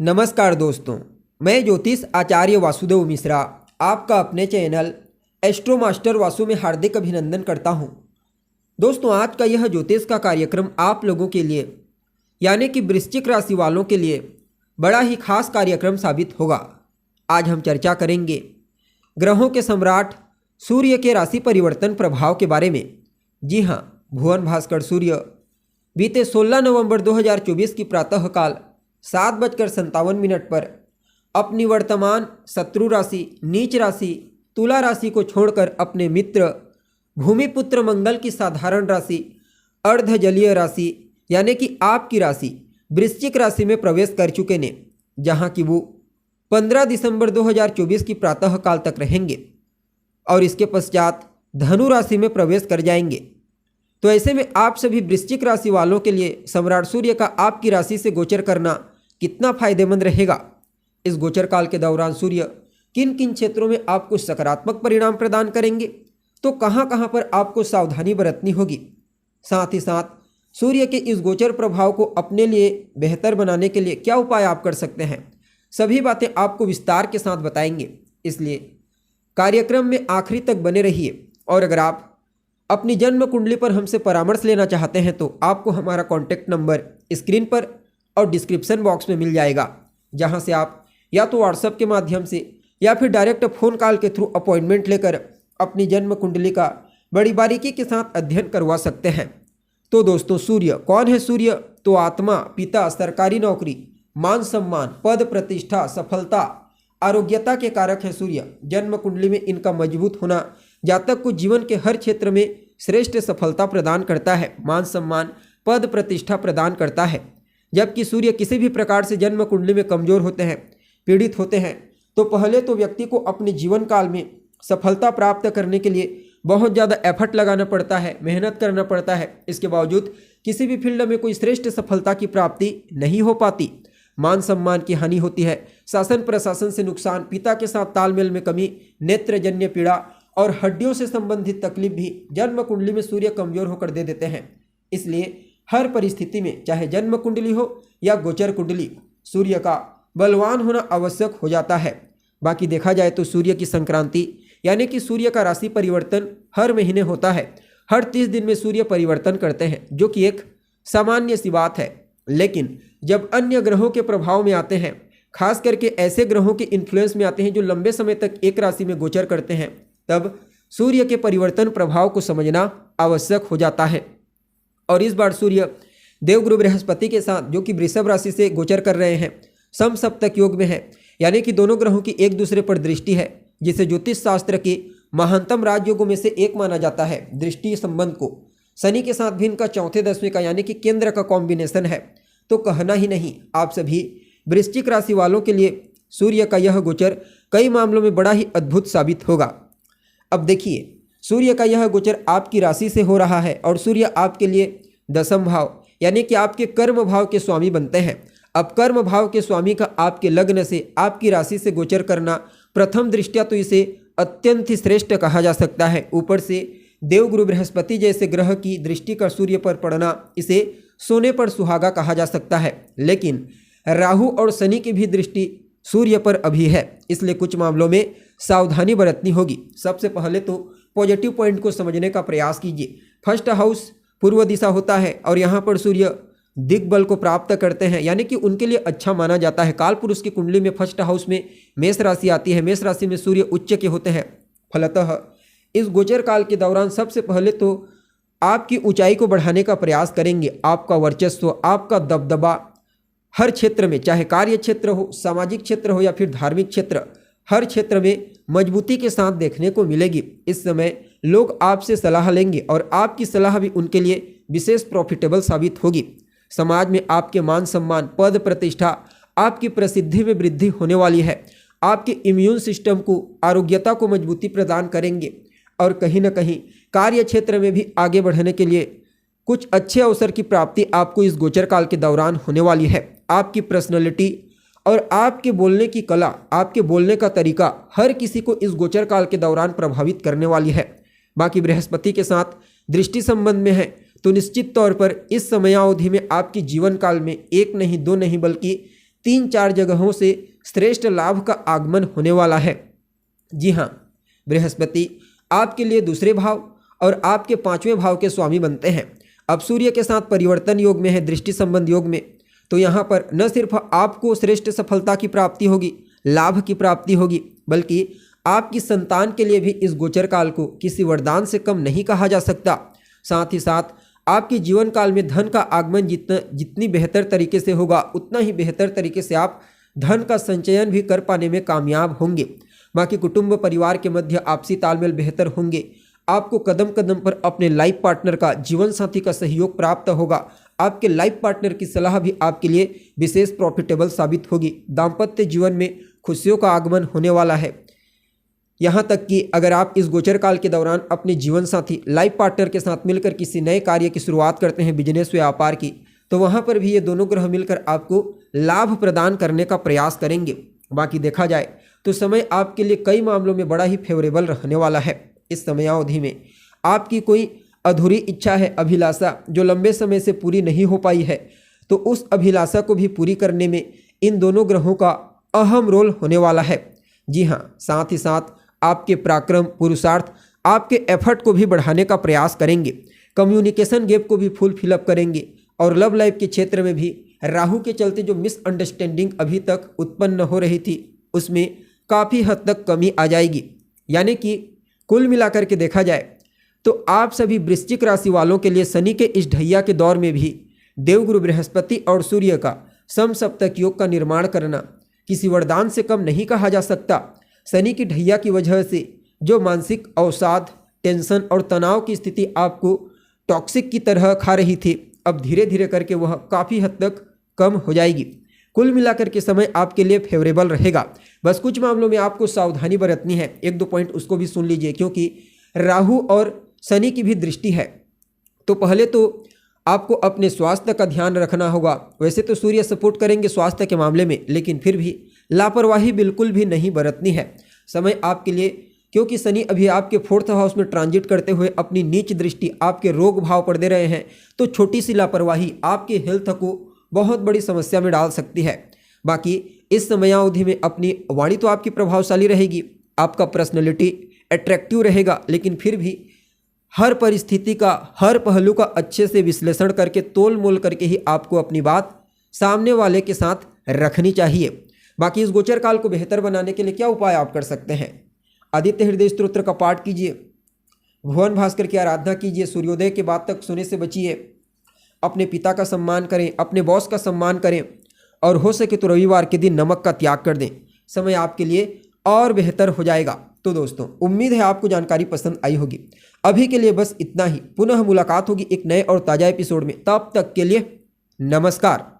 नमस्कार दोस्तों, मैं ज्योतिष आचार्य वासुदेव मिश्रा आपका अपने चैनल एस्ट्रो मास्टर वासु में हार्दिक अभिनंदन करता हूं। दोस्तों, आज का यह ज्योतिष का कार्यक्रम आप लोगों के लिए यानी कि वृश्चिक राशि वालों के लिए बड़ा ही खास कार्यक्रम साबित होगा। आज हम चर्चा करेंगे ग्रहों के सम्राट सूर्य के राशि परिवर्तन प्रभाव के बारे में। जी हाँ, भुवन भास्कर सूर्य बीते 16 नवंबर 2024 की प्रातःकाल 7:57 पर अपनी वर्तमान शत्रु राशि नीच राशि तुला राशि को छोड़कर अपने मित्र भूमिपुत्र मंगल की साधारण राशि अर्ध जलीय राशि यानी कि आपकी राशि वृश्चिक राशि में प्रवेश कर चुके ने, जहां कि वो 15 दिसंबर 2024 की प्रातःकाल तक रहेंगे और इसके पश्चात धनु राशि में प्रवेश कर जाएंगे। तो ऐसे में आप सभी वृश्चिक राशि वालों के लिए सम्राट सूर्य का आपकी राशि से गोचर करना कितना फायदेमंद रहेगा। इस गोचर काल के दौरान सूर्य किन किन क्षेत्रों में आपको सकारात्मक परिणाम प्रदान करेंगे, तो कहां कहां पर आपको सावधानी बरतनी होगी। साथ ही साथ सूर्य के इस गोचर प्रभाव को अपने लिए बेहतर बनाने के लिए क्या उपाय आप कर सकते हैं, सभी बातें आपको विस्तार के साथ बताएंगे। इसलिए कार्यक्रम में आखिरी तक बने रहिए। और अगर आप अपनी जन्म कुंडली पर हमसे परामर्श लेना चाहते हैं तो आपको हमारा कॉन्टैक्ट नंबर स्क्रीन पर और डिस्क्रिप्शन बॉक्स में मिल जाएगा, जहां से आप या तो व्हाट्सएप के माध्यम से या फिर डायरेक्ट फ़ोन कॉल के थ्रू अपॉइंटमेंट लेकर अपनी जन्म कुंडली का बड़ी बारीकी के साथ अध्ययन करवा सकते हैं। तो दोस्तों, सूर्य कौन है? सूर्य तो आत्मा, पिता, सरकारी नौकरी, मान सम्मान, पद प्रतिष्ठा, सफलता, आरोग्यता के कारक है। सूर्य जन्म कुंडली में इनका मजबूत होना जातक को जीवन के हर क्षेत्र में श्रेष्ठ सफलता प्रदान करता है, मान सम्मान, पद प्रतिष्ठा प्रदान करता है। जबकि सूर्य किसी भी प्रकार से जन्म कुंडली में कमजोर होते हैं, पीड़ित होते हैं, तो पहले तो व्यक्ति को अपने जीवन काल में सफलता प्राप्त करने के लिए बहुत ज़्यादा एफर्ट लगाना पड़ता है, मेहनत करना पड़ता है। इसके बावजूद किसी भी फील्ड में कोई श्रेष्ठ सफलता की प्राप्ति नहीं हो पाती। मान सम्मान की हानि होती है, शासन प्रशासन से नुकसान, पिता के साथ तालमेल में कमी, नेत्रजन्य पीड़ा और हड्डियों से संबंधित तकलीफ भी जन्म कुंडली में सूर्य कमजोर होकर दे देते हैं। इसलिए हर परिस्थिति में, चाहे जन्म कुंडली हो या गोचर कुंडली, सूर्य का बलवान होना आवश्यक हो जाता है। बाकी देखा जाए तो सूर्य की संक्रांति यानी कि सूर्य का राशि परिवर्तन हर महीने होता है। हर 30 दिन में सूर्य परिवर्तन करते हैं, जो कि एक सामान्य सी बात है। लेकिन जब अन्य ग्रहों के प्रभाव में आते हैं, खास करके ऐसे ग्रहों के इन्फ्लुएंस में आते हैं जो लंबे समय तक एक राशि में गोचर करते हैं, तब सूर्य के परिवर्तन प्रभाव को समझना आवश्यक हो जाता है। और इस बार सूर्य देवगुरु बृहस्पति के साथ, जो कि वृषभ राशि से गोचर कर रहे हैं, समसप्तक योग में है, यानी कि दोनों ग्रहों की एक दूसरे पर दृष्टि है, जिसे ज्योतिष शास्त्र के महानतम राजयोगों में से एक माना जाता है। दृष्टि संबंध को शनि के साथ भी इनका चौथे दसवें का यानी कि केंद्र का कॉम्बिनेशन है। तो कहना ही नहीं, आप सभी वृश्चिक राशि वालों के लिए सूर्य का यह गोचर कई मामलों में बड़ा ही अद्भुत साबित होगा। अब देखिए, सूर्य का यह गोचर आपकी राशि से हो रहा है और सूर्य आपके लिए दशम भाव यानी कि आपके कर्म भाव के स्वामी बनते हैं। अब कर्म भाव के स्वामी का आपके लग्न से, आपकी राशि से गोचर करना प्रथम दृष्टया तो इसे अत्यंत ही श्रेष्ठ कहा जा सकता है। ऊपर से देवगुरु बृहस्पति जैसे ग्रह की दृष्टि का सूर्य पर पड़ना, इसे सोने पर सुहागा कहा जा सकता है। लेकिन राहु और शनि की भी दृष्टि सूर्य पर अभी है, इसलिए कुछ मामलों में सावधानी बरतनी होगी। सबसे पहले तो पॉजिटिव पॉइंट को समझने का प्रयास कीजिए। फर्स्ट हाउस पूर्व दिशा होता है और यहाँ पर सूर्य दिग्बल को प्राप्त करते हैं, यानी कि उनके लिए अच्छा माना जाता है। काल पुरुष की कुंडली में फर्स्ट हाउस में मेष राशि आती है, मेष राशि में सूर्य उच्च के होते हैं। फलतः इस गोचर काल के दौरान सबसे पहले तो आपकी ऊंचाई को बढ़ाने का प्रयास करेंगे। आपका वर्चस्व, आपका दबदबा हर क्षेत्र में, चाहे कार्य क्षेत्र हो, सामाजिक क्षेत्र हो या फिर धार्मिक क्षेत्र, हर क्षेत्र में मजबूती के साथ देखने को मिलेगी। इस समय लोग आपसे सलाह लेंगे और आपकी सलाह भी उनके लिए विशेष प्रॉफिटेबल साबित होगी। समाज में आपके मान सम्मान, पद प्रतिष्ठा, आपकी प्रसिद्धि में वृद्धि होने वाली है। आपके इम्यून सिस्टम को, आरोग्यता को मजबूती प्रदान करेंगे और कहीं ना कहीं कार्य क्षेत्र में भी आगे बढ़ने के लिए कुछ अच्छे अवसर की प्राप्ति आपको इस गोचर काल के दौरान होने वाली है। आपकी पर्सनैलिटी और आपके बोलने की कला, आपके बोलने का तरीका हर किसी को इस गोचर काल के दौरान प्रभावित करने वाली है। बाकी बृहस्पति के साथ दृष्टि संबंध में है तो निश्चित तौर पर इस समयावधि में आपके जीवन काल में एक नहीं, दो नहीं, बल्कि 3-4 जगहों से श्रेष्ठ लाभ का आगमन होने वाला है। जी हाँ, बृहस्पति आपके लिए दूसरे भाव और आपके 5वें भाव के स्वामी बनते हैं। अब सूर्य के साथ परिवर्तन योग में है, दृष्टि संबंध योग में, तो यहाँ पर न सिर्फ आपको श्रेष्ठ सफलता की प्राप्ति होगी, लाभ की प्राप्ति होगी, बल्कि आपकी संतान के लिए भी इस गोचर काल को किसी वरदान से कम नहीं कहा जा सकता। साथ ही साथ आपके जीवन काल में धन का आगमन जितनी बेहतर तरीके से होगा, उतना ही बेहतर तरीके से आप धन का संचयन भी कर पाने में कामयाब होंगे। बाकी कुटुंब परिवार के मध्य आपसी तालमेल बेहतर होंगे। आपको कदम कदम पर अपने लाइफ पार्टनर का, जीवन साथी का सहयोग प्राप्त होगा। आपके लाइफ पार्टनर की सलाह भी आपके लिए विशेष प्रॉफिटेबल साबित होगी। दाम्पत्य जीवन में खुशियों का आगमन होने वाला है। यहाँ तक कि अगर आप इस गोचर काल के दौरान अपने जीवन साथी, लाइफ पार्टनर के साथ मिलकर किसी नए कार्य की शुरुआत करते हैं, बिजनेस व्यापार की, तो वहाँ पर भी ये दोनों ग्रह मिलकर आपको लाभ प्रदान करने का प्रयास करेंगे। बाकी देखा जाए तो समय आपके लिए कई मामलों में बड़ा ही फेवरेबल रहने वाला है। इस समयावधि में आपकी कोई अधूरी इच्छा है, अभिलाषा, जो लंबे समय से पूरी नहीं हो पाई है, तो उस अभिलाषा को भी पूरी करने में इन दोनों ग्रहों का अहम रोल होने वाला है। जी हाँ, साथ ही साथ आपके पराक्रम, पुरुषार्थ आपके एफर्ट को भी बढ़ाने का प्रयास करेंगे। कम्युनिकेशन गैप को भी फुल फिलअप करेंगे और लव लाइफ के क्षेत्र में भी राहु के चलते जो मिसअंडरस्टैंडिंग अभी तक उत्पन्न हो रही थी, उसमें काफ़ी हद तक कमी आ जाएगी। यानी कि कुल मिलाकर के देखा जाए तो आप सभी वृश्चिक राशि वालों के लिए शनि के इस ढैया के दौर में भी देवगुरु बृहस्पति और सूर्य का समसप्तक योग का निर्माण करना किसी वरदान से कम नहीं कहा जा सकता। शनि की ढैया की वजह से जो मानसिक अवसाद, टेंशन और तनाव की स्थिति आपको टॉक्सिक की तरह खा रही थी, अब धीरे धीरे करके वह काफ़ी हद तक कम हो जाएगी। कुल मिलाकर के समय आपके लिए फेवरेबल रहेगा। बस कुछ मामलों में आपको सावधानी बरतनी है। 1-2 पॉइंट उसको भी सुन लीजिए, क्योंकि राहु और शनि की भी दृष्टि है। तो पहले तो आपको अपने स्वास्थ्य का ध्यान रखना होगा। वैसे तो सूर्य सपोर्ट करेंगे स्वास्थ्य के मामले में, लेकिन फिर भी लापरवाही बिल्कुल भी नहीं बरतनी है। समय आपके लिए, क्योंकि शनि अभी आपके 4th हाउस में ट्रांजिट करते हुए अपनी नीच दृष्टि आपके रोग भाव पर दे रहे हैं, तो छोटी सी लापरवाही आपके हेल्थ को बहुत बड़ी समस्या में डाल सकती है। बाकी इस समयावधि में अपनी वाणी तो आपकी प्रभावशाली रहेगी, आपका पर्सनैलिटी अट्रैक्टिव रहेगा, लेकिन फिर भी हर परिस्थिति का, हर पहलू का अच्छे से विश्लेषण करके, तोल मोल करके ही आपको अपनी बात सामने वाले के साथ रखनी चाहिए। बाकी इस गोचर काल को बेहतर बनाने के लिए क्या उपाय आप कर सकते हैं? आदित्य हृदय स्तोत्र का पाठ कीजिए, भुवन भास्कर की आराधना कीजिए, सूर्योदय के बाद तक सोने से बचिए, अपने पिता का सम्मान करें, अपने बॉस का सम्मान करें, और हो सके तो रविवार के दिन नमक का त्याग कर दें। समय आपके लिए और बेहतर हो जाएगा। तो दोस्तों, उम्मीद है आपको जानकारी पसंद आई होगी। अभी के लिए बस इतना ही। पुनः मुलाकात होगी एक नए और ताज़ा एपिसोड में। तब तक के लिए नमस्कार।